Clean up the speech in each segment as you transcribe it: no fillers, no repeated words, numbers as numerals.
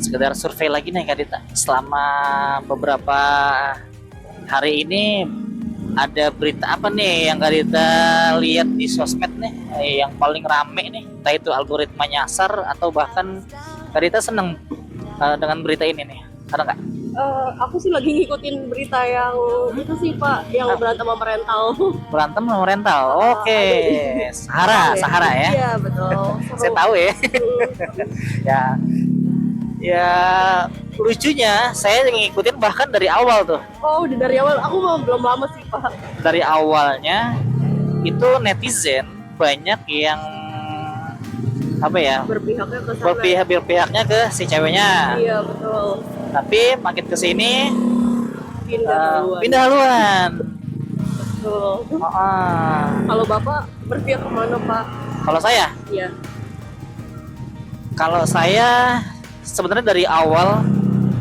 sekedar survei lagi nih Kak Dita. Selama beberapa hari ini ada berita apa nih yang Kak Dita lihat di sosmed nih yang paling rame nih? Entah itu algoritma nyasar atau bahkan Kak Dita seneng dengan berita ini nih. Ada nggak? Aku sih lagi ngikutin berita yang itu sih Pak, yang berantem sama rental. Berantem sama rental. Oke. Sahara ya. Iya betul. Saya tahu ya. Ya. Ya lucunya saya ngikutin bahkan dari awal tuh. Oh udah dari awal, aku belum lama sih Pak. Dari awalnya itu netizen banyak yang apa ya, Berpihaknya ke sana. berpihaknya ke si ceweknya. Iya betul. Tapi makin kesini Pindah haluan. Betul. Kalau Bapak berpihak kemana Pak? Kalau saya, Iya. sebenarnya dari awal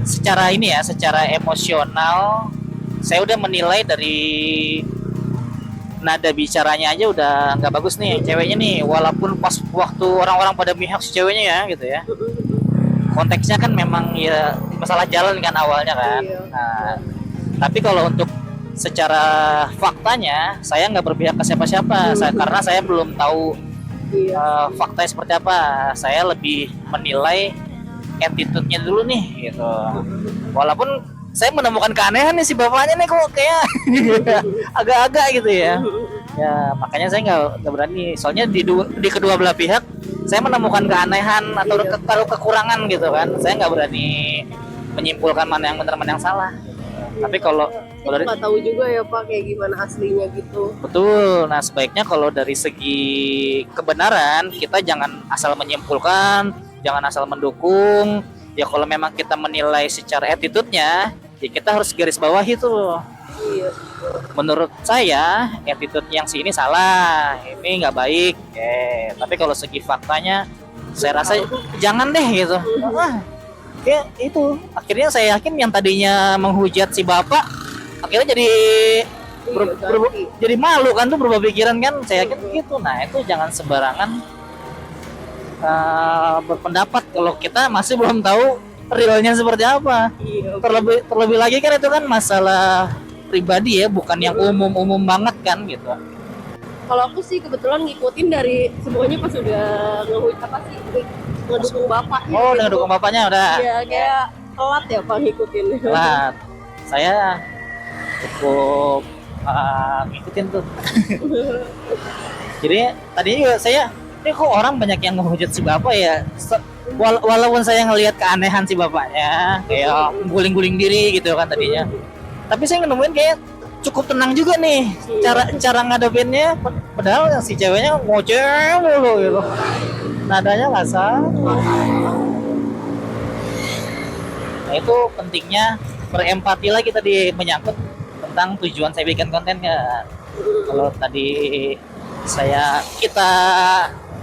secara ini ya, secara emosional saya udah menilai dari nada bicaranya aja udah nggak bagus nih ceweknya nih, walaupun pas waktu orang-orang pada mihak si ceweknya ya gitu ya, konteksnya kan memang ya masalah jalan kan awalnya kan. Iya. Nah, tapi kalau untuk secara faktanya saya nggak berpihak ke siapa-siapa, karena saya belum tahu faktanya seperti apa. Saya lebih menilai attitude-nya dulu nih gitu. Walaupun saya menemukan keanehan nih si bapaknya nih kok kayak agak-agak gitu ya. Ya makanya saya nggak berani. Soalnya di kedua belah pihak saya menemukan keanehan atau kekurangan gitu kan. Saya nggak berani menyimpulkan mana yang benar mana yang salah. Tapi kalau kita nggak tahu juga ya Pak kayak gimana aslinya gitu. betul. Nah sebaiknya kalau dari segi kebenaran kita jangan asal menyimpulkan, jangan asal mendukung. Ya kalau memang kita menilai secara attitude-nya, ya kita harus garis bawahi tuh. Iya. Menurut saya attitude yang si ini salah, ini nggak baik. Tapi kalau segi faktanya, saya rasa jangan deh gitu. Ya itu akhirnya saya yakin yang tadinya menghujat si bapak, akhirnya jadi malu kan tuh, berubah pikiran kan. Saya yakin gitu. Nah itu jangan sembarangan berpendapat kalau kita masih belum tahu realnya seperti apa. Terlebih lagi kan itu kan masalah pribadi ya, bukan yang umum banget kan gitu. Kalau aku sih kebetulan ngikutin dari semuanya pas udah ngedukung bapak. Oh udah ngedukung bapaknya udah. Iya kayak telat ya Pak ngikutin. Telat. Saya cukup ngikutin tuh. Jadi tadinya juga saya, ini kok orang banyak yang ngehujat si bapak ya. Walaupun saya ngelihat keanehan si bapaknya, kayak guling-guling diri gitu kan tadinya. Tapi saya nemuin kayak cukup tenang juga nih cara ngadepinnya. Padahal yang si ceweknya ngoceh mulu gitu. Nadanya kasar. Nah itu pentingnya berempati lagi tadi, menyangkut tentang tujuan saya bikin kontennya. Kalau tadi kita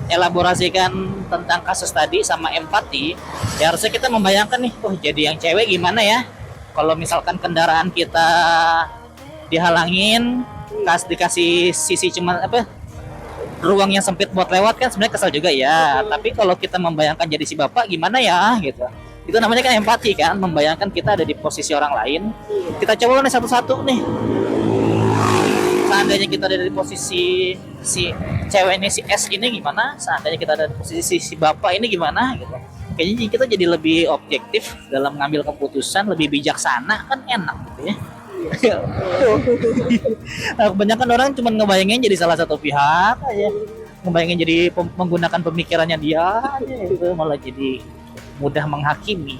elaborasikan tentang kasus tadi sama empati, ya harusnya kita membayangkan nih, jadi yang cewek gimana ya kalau misalkan kendaraan kita dihalangin, dikasih sisi cuma ruang yang sempit buat lewat, kan sebenarnya kesal juga ya. Tapi kalau kita membayangkan jadi si bapak gimana ya gitu, itu namanya kan empati kan, membayangkan kita ada di posisi orang lain. Kita coba nih satu-satu nih, seandainya kita ada di posisi si cewek ini, si S ini gimana, seandainya kita ada di posisi si bapak ini gimana gitu. Kayaknya kita jadi lebih objektif dalam mengambil keputusan, lebih bijaksana, kan enak gitu ya. Nah, kebanyakan orang cuma ngebayangin jadi salah satu pihak aja, ngebayangin jadi menggunakan pemikirannya dia aja, gitu malah jadi mudah menghakimi.